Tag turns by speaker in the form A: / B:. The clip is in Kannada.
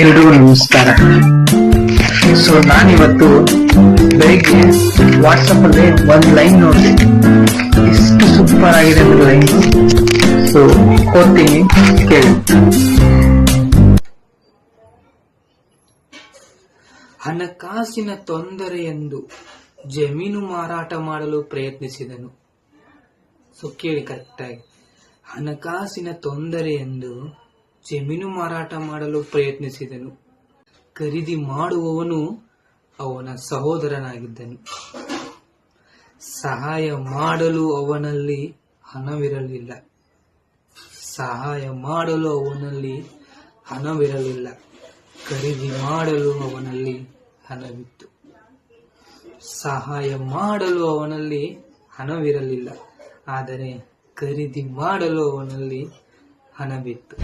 A: ಎಲ್ರಿಗೂ ನಮಸ್ಕಾರ. ನಾನಿವತ್ತು ಬೆಳಿಗ್ಗೆ ವಾಟ್ಸಪ್ ಅಲ್ಲಿ ಒಂದ್ ಲೈನ್ ನೋಡಿದೆ, ಎಷ್ಟು ಸೂಪರ್ ಆಗಿದೆ ಅಂದ್ರೆ ಲೈನ್. ಓದ್ತೀನಿ, ಕೇಳಿ.
B: ಹಣಕಾಸಿನ ತೊಂದರೆಯೆಂದು ಜಮೀನು ಮಾರಾಟ ಮಾಡಲು ಪ್ರಯತ್ನಿಸಿದನು. ಕೇಳಿ ಕರೆಕ್ಟಾಗಿ. ಹಣಕಾಸಿನ ತೊಂದರೆಯೆಂದು ಜಮೀನು ಮಾರಾಟ ಮಾಡಲು ಪ್ರಯತ್ನಿಸಿದನು. ಖರೀದಿ ಮಾಡುವವನು ಅವನ ಸಹೋದರನಾಗಿದ್ದನು. ಸಹಾಯ ಮಾಡಲು ಅವನಲ್ಲಿ ಹಣವಿರಲಿಲ್ಲ. ಖರೀದಿ ಮಾಡಲು ಅವನಲ್ಲಿ ಹಣವಿತ್ತು. ಸಹಾಯ ಮಾಡಲು ಅವನಲ್ಲಿ ಹಣವಿರಲಿಲ್ಲ, ಆದರೆ ಖರೀದಿ ಮಾಡಲು ಅವನಲ್ಲಿ ಹಣವಿತ್ತು.